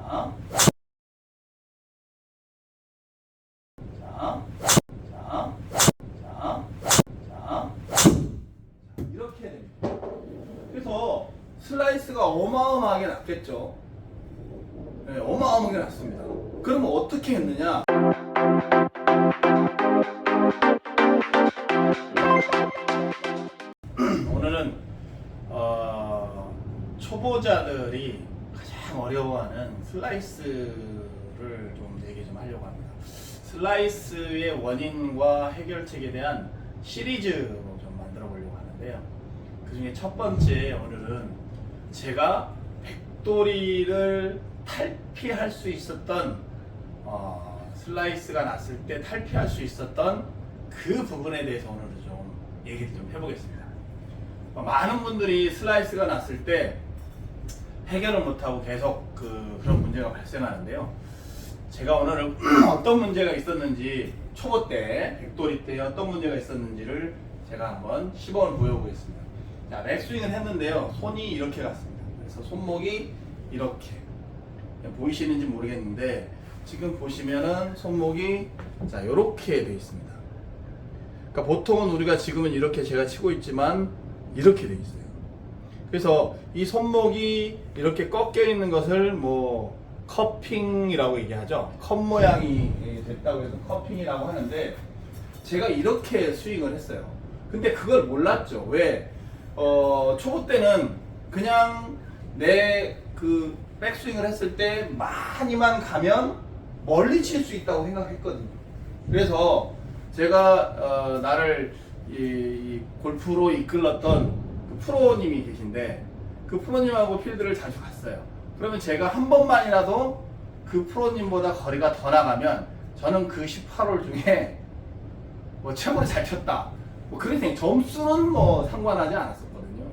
자, 자, 자, 자, 자, 이렇게 됩니다. 그래서 슬라이스가 어마어마하게 낮겠죠. 네, 어마어마하게 낮습니다. 그러면 어떻게 했느냐? 오늘은 초보자들이 가장 어려워하는 슬라이스를 좀 얘기 좀 하려고 합니다. 슬라이스의 원인과 해결책에 대한 시리즈로 좀 만들어 보려고 하는데요. 그 중에 첫 번째 오늘은 제가 백돌이를 탈피할 수 있었던 슬라이스가 났을 때 탈피할 수 있었던 그 부분에 대해서 오늘은 좀 얘기를 좀 해보겠습니다. 많은 분들이 슬라이스가 났을 때 해결을 못하고 계속 그런 문제가 발생하는데요. 제가 오늘은 어떤 문제가 있었는지, 초보 때, 백돌이 때 어떤 문제가 있었는지를 제가 한번 시범을 보여보겠습니다. 자, 백스윙을 했는데요. 손이 이렇게 갔습니다. 그래서 손목이 이렇게 보이시는지 모르겠는데, 지금 보시면은 손목이 자 이렇게 되어 있습니다. 그러니까 보통은 우리가 지금은 이렇게 제가 치고 있지만 이렇게 되어 있어요. 그래서 이 손목이 이렇게 꺾여 있는 것을 뭐 커핑이라고 얘기하죠. 컵 모양이 됐다고 해서 커핑이라고 하는데, 제가 이렇게 스윙을 했어요. 근데 그걸 몰랐죠. 왜? 초보 때는 그냥 내 그 백스윙을 했을 때 많이만 가면 멀리 칠 수 있다고 생각했거든요. 그래서 제가 나를 이 골프로 이끌었던 그 프로님이 계신데, 그 프로님하고 필드를 자주 갔어요. 그러면 제가 한 번만이라도 그 프로님보다 거리가 더 나가면 저는 그 18홀 중에 뭐 최고로 잘 쳤다, 뭐 그래서 점수는 뭐 상관하지 않았었거든요.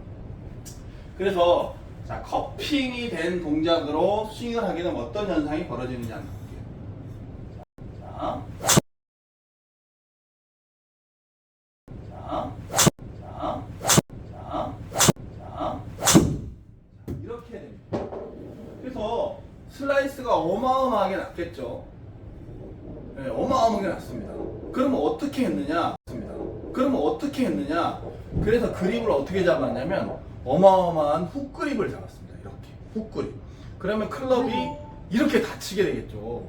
그래서 자, 커핑이 된 동작으로 스윙을 하게 되면 어떤 현상이 벌어지는지 한번 볼게요. 자, 자, 자, 자, 자, 이렇게 됩니다. 그래서 슬라이스가 어마어마하게 낮겠죠. 네, 어마어마하게 낮습니다. 그러면 어떻게 했느냐? 그래서 그립을 어떻게 잡았냐면 어마어마한 훅그립을 잡았습니다. 이렇게 훅그립. 그러면 클럽이 이렇게 닫히게 되겠죠.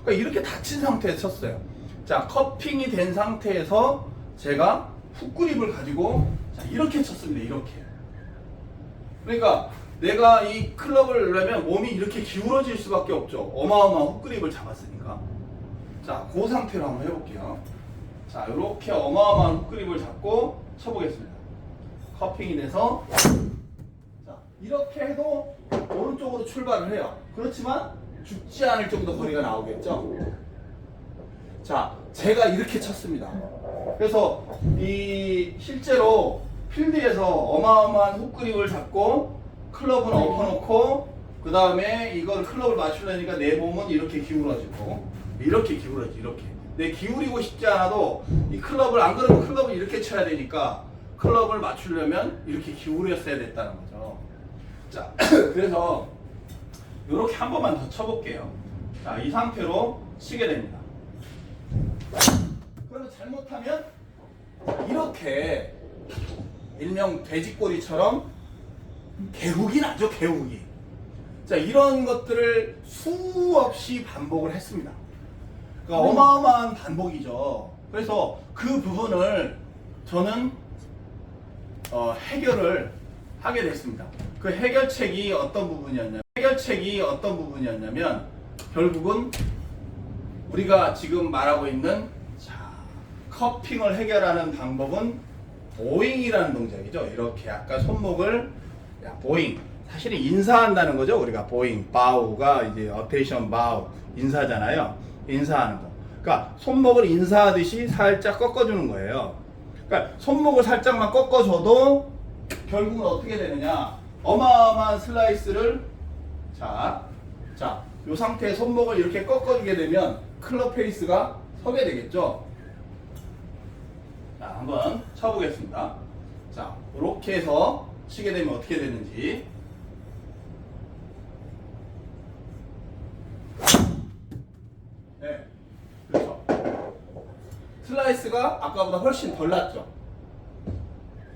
그러니까 이렇게 닫힌 상태에서 쳤어요. 자, 커핑이 된 상태에서 제가 훅그립을 가지고 자, 이렇게 쳤습니다. 이렇게. 그러니까 내가 이 클럽을 넣으면 몸이 이렇게 기울어질 수밖에 없죠. 어마어마한 훅그립을 잡았으니까. 자, 그 상태로 한번 해볼게요. 자, 이렇게 어마어마한 훅그립을 잡고 쳐보겠습니다. 커핑이 돼서 자, 이렇게 해도 오른쪽으로 출발을 해요. 그렇지만 죽지 않을 정도 거리가 나오겠죠. 자, 제가 이렇게 쳤습니다. 그래서 이 실제로 필드에서 어마어마한 훅그립을 잡고 클럽은 엎어놓고 그 다음에 이걸 클럽을 맞추려니까 내 몸은 이렇게 기울어지고 이렇게 기울어지고 이렇게. 내 기울이고 싶지 않아도 이 클럽을, 안 그러면 클럽을 이렇게 쳐야 되니까 클럽을 맞추려면 이렇게 기울였어야 됐다는 거죠. 자, 그래서 이렇게 한 번만 더 쳐볼게요. 자, 이 상태로 치게 됩니다. 그러면 잘못하면 이렇게 일명 돼지꼬리처럼 개훅이 나죠, 개훅이. 자, 이런 것들을 수없이 반복을 했습니다. 그러니까 어마어마한 반복이죠. 그래서 그 부분을 저는 해결을 하게 됐습니다. 그 해결책이 어떤 부분이었냐면 결국은 우리가 지금 말하고 있는 커핑을 해결하는 방법은 보잉이라는 동작이죠. 이렇게 약간 손목을 보잉, 사실은 인사한다는 거죠. 우리가 보잉, 바우가 이제 어테이션 바우, 인사잖아요. 인사하는 거. 그러니까 손목을 인사하듯이 살짝 꺾어주는 거예요. 그러니까 손목을 살짝만 꺾어줘도 결국은 어떻게 되느냐? 어마어마한 슬라이스를 이 상태에 손목을 이렇게 꺾어주게 되면 클럽 페이스가 서게 되겠죠. 자, 한번 쳐보겠습니다. 자, 이렇게 해서 치게 되면 어떻게 되는지. 슬라이스가 아까보다 훨씬 덜 났죠.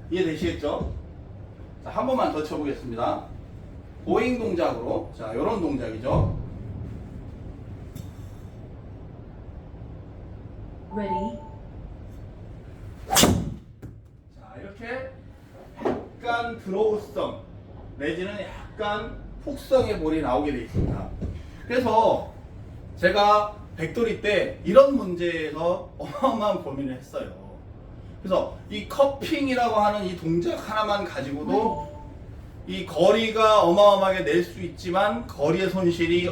이해되시겠죠? 자, 한 번만 더 쳐보겠습니다. 보잉 동작으로, 자, 요런 동작이죠. Ready. 자, 이렇게 약간 드로우성 내지는 약간 폭성의 볼이 나오게 되어 있습니다. 그래서 제가 백돌이 때 이런 문제에서 어마어마한 고민을 했어요. 그래서 이 커핑이라고 하는 이 동작 하나만 가지고도 이 거리가 어마어마하게 낼 수 있지만 거리의 손실이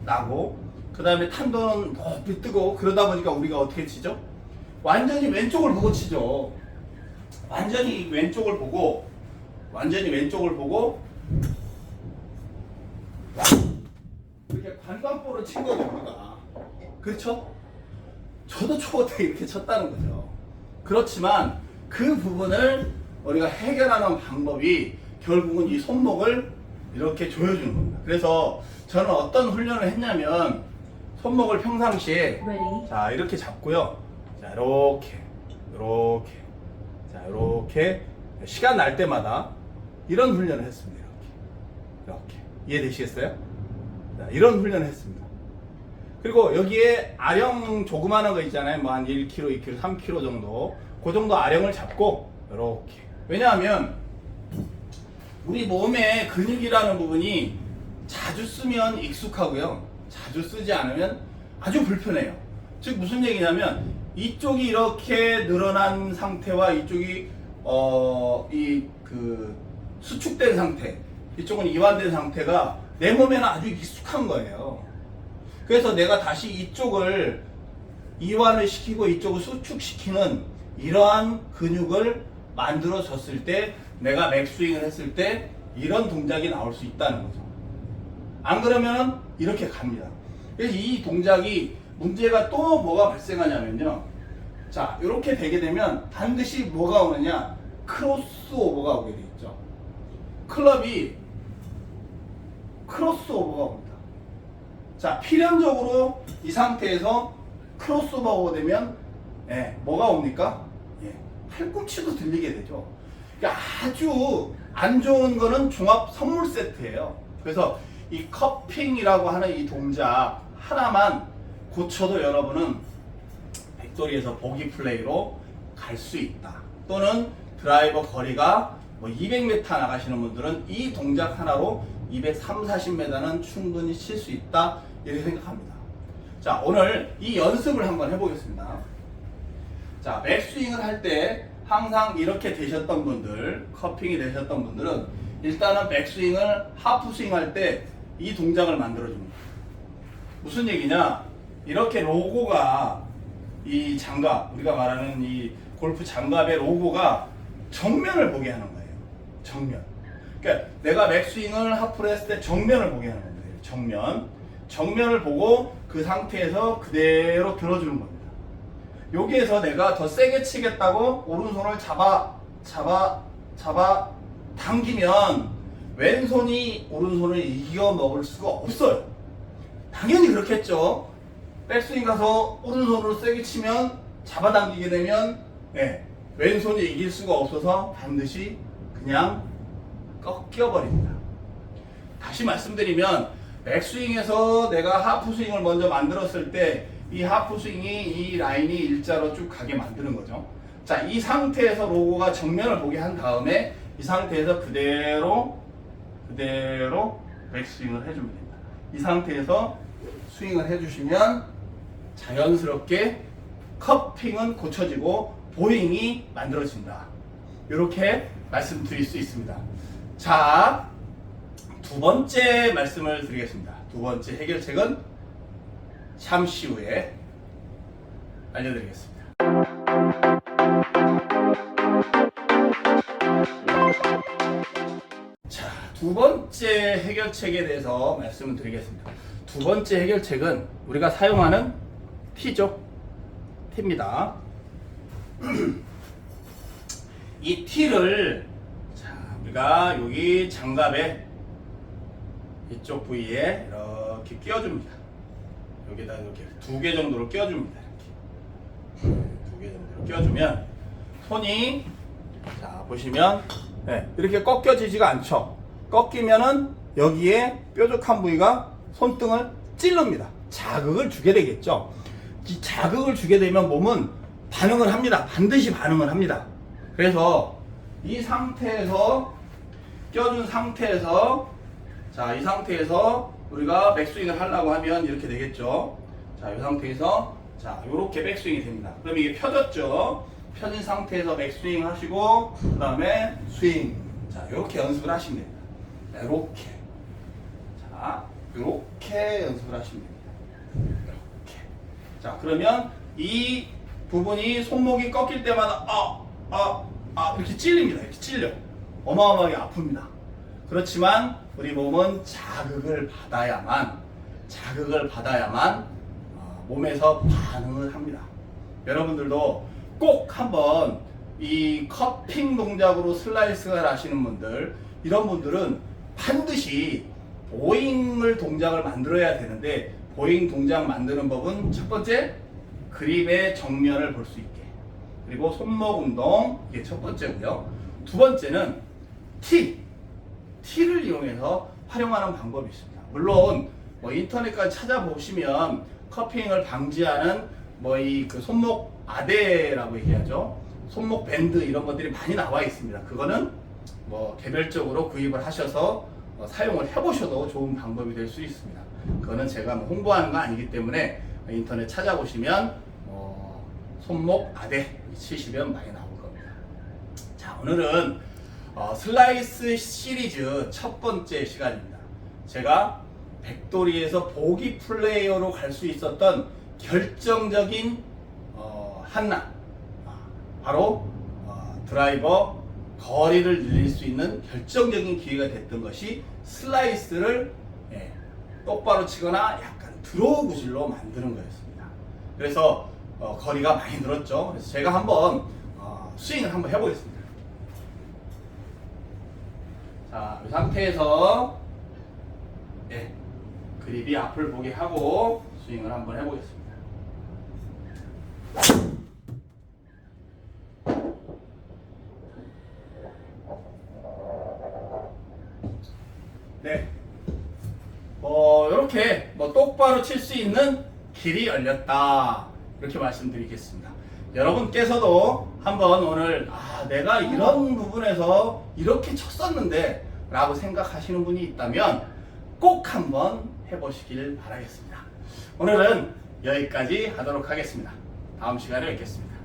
나고, 그 다음에 탄도는 높이 뜨고, 그러다 보니까 우리가 어떻게 치죠? 완전히 왼쪽을 보고 치죠. 완전히 왼쪽을 보고 이렇게 관광볼을 친 거죠, 우리가. 그렇죠? 저도 초보 때 이렇게 쳤다는 거죠. 그렇지만 그 부분을 우리가 해결하는 방법이 결국은 이 손목을 이렇게 조여주는 겁니다. 그래서 저는 어떤 훈련을 했냐면, 손목을 평상시에 Ready. 자, 이렇게 잡고요. 자, 이렇게 자, 이렇게 시간 날 때마다 이런 훈련을 했습니다. 이렇게 이해되시겠어요? 자, 이런 훈련을 했습니다. 그리고 여기에 아령 조그마한 거 있잖아요. 뭐 한 1kg, 2kg, 3kg 정도, 그 정도 아령을 잡고 이렇게. 왜냐하면 우리 몸의 근육이라는 부분이 자주 쓰면 익숙하고요, 자주 쓰지 않으면 아주 불편해요. 즉 무슨 얘기냐면, 이쪽이 이렇게 늘어난 상태와 이쪽이 수축된 상태, 이쪽은 이완된 상태가 내 몸에는 아주 익숙한 거예요. 그래서 내가 다시 이쪽을 이완을 시키고 이쪽을 수축시키는 이러한 근육을 만들어 줬을 때, 내가 맥스윙을 했을 때 이런 동작이 나올 수 있다는 거죠. 안 그러면 이렇게 갑니다. 그래서 이 동작이 문제가 또 뭐가 발생하냐면요, 자, 이렇게 되게 되면 반드시 뭐가 오느냐, 크로스오버가 오게 돼 있죠. 클럽이 크로스오버가 옵니다. 자, 필연적으로 이 상태에서 크로스오버가 되면 뭐가 옵니까? 팔꿈치도 들리게 되죠. 그러니까 아주 안 좋은 거는 종합 선물 세트예요. 그래서 이 커핑이라고 하는 이 동작 하나만 고쳐도 여러분은 백돌이에서 보기 플레이로 갈 수 있다. 또는 드라이버 거리가 뭐 200m 나가시는 분들은 이 동작 하나로 230, 40m는 충분히 칠 수 있다, 이렇게 생각합니다. 자, 오늘 이 연습을 한번 해보겠습니다. 자, 맥스윙을 할 때 항상 이렇게 되셨던 분들, 커핑이 되셨던 분들은 일단은 백스윙을 하프스윙 할 때 이 동작을 만들어줍니다. 무슨 얘기냐, 이렇게 로고가, 이 장갑, 우리가 말하는 이 골프 장갑의 로고가 정면을 보게 하는 거예요. 정면. 그러니까 내가 맥스윙을 하프를 했을 때 정면을 보게 하는 겁니다. 정면을 보고 그 상태에서 그대로 들어주는 겁니다. 여기에서 내가 더 세게 치겠다고 오른손을 잡아 당기면 왼손이 오른손을 이겨 먹을 수가 없어요. 당연히 그렇겠죠. 백스윙 가서 오른손으로 세게 치면, 잡아당기게 되면 왼손이 이길 수가 없어서 반드시 그냥 꺾여버립니다. 다시 말씀드리면, 백스윙에서 내가 하프스윙을 먼저 만들었을 때 이 하프스윙이 이 라인이 일자로 쭉 가게 만드는 거죠. 자, 이 상태에서 로고가 정면을 보게 한 다음에 이 상태에서 그대로 백스윙을 해주면 됩니다. 이 상태에서 스윙을 해주시면 자연스럽게 커핑은 고쳐지고 보잉이 만들어진다. 이렇게 말씀드릴 수 있습니다. 자, 두 번째 말씀을 드리겠습니다. 두 번째 해결책은 잠시 후에 알려드리겠습니다. 자, 두 번째 해결책에 대해서 말씀을 드리겠습니다. 두 번째 해결책은 우리가 사용하는 티죠. 티입니다. 이 티를, 자, 우리가 여기 장갑에 이쪽 부위에 이렇게 끼워줍니다. 여기다 이렇게 2개 정도를 끼워줍니다. 이렇게 2개 껴주면 손이 자 보시면 네, 이렇게 꺾여지지가 않죠. 꺾이면은 여기에 뾰족한 부위가 손등을 찔릅니다. 자극을 주게 되겠죠. 이 자극을 주게 되면 몸은 반응을 합니다. 반드시 반응을 합니다. 그래서 이 상태에서 껴준 상태에서 자, 이 상태에서 우리가 백스윙을 하려고 하면 이렇게 되겠죠. 자, 이 상태에서 자, 요렇게 백스윙이 됩니다. 그럼 이게 펴졌죠. 펴진 상태에서 백스윙 하시고 그 다음에 스윙. 자, 요렇게 연습을 하시면 됩니다. 요렇게. 자, 요렇게 연습을 하시면 됩니다. 이렇게. 자, 그러면 이 부분이 손목이 꺾일 때마다 이렇게 찔립니다. 이렇게 찔려. 어마어마하게 아픕니다. 그렇지만 우리 몸은 자극을 받아야만 몸에서 반응을 합니다. 여러분들도 꼭 한번 이 커핑 동작으로 슬라이스를 하시는 분들, 이런 분들은 반드시 보잉을 동작을 만들어야 되는데, 보잉 동작 만드는 법은 첫 번째 그립의 정면을 볼 수 있게, 그리고 손목 운동, 이게 첫 번째고요. 두 번째는 T를 이용해서 활용하는 방법이 있습니다. 물론 뭐 인터넷까지 찾아보시면 커핑을 방지하는 뭐 이 그 손목 아대라고 얘기하죠. 손목 밴드 이런 것들이 많이 나와 있습니다. 그거는 뭐 개별적으로 구입을 하셔서 사용을 해보셔도 좋은 방법이 될 수 있습니다. 그거는 제가 뭐 홍보하는 거 아니기 때문에 인터넷 찾아보시면 손목 아대 치시면 많이 나올 겁니다. 자, 오늘은 슬라이스 시리즈 첫 번째 시간입니다. 제가 백돌이에서 보기 플레이어로 갈 수 있었던 결정적인 한낱, 바로 드라이버 거리를 늘릴 수 있는 결정적인 기회가 됐던 것이 슬라이스를 똑바로 치거나 약간 드로우 구질로 만드는 거였습니다. 그래서 거리가 많이 늘었죠. 그래서 제가 한번 스윙을 한번 해보겠습니다. 자, 이 상태에서 그립이 앞을 보게 하고 스윙을 한번 해보겠습니다. 네, 이렇게 똑바로 칠 수 있는 길이 열렸다, 이렇게 말씀드리겠습니다. 여러분께서도 한번 오늘 내가 이런 부분에서 이렇게 쳤었는데 라고 생각하시는 분이 있다면 꼭 한번 해보시길 바라겠습니다. 오늘은 여기까지 하도록 하겠습니다. 다음 시간에 뵙겠습니다.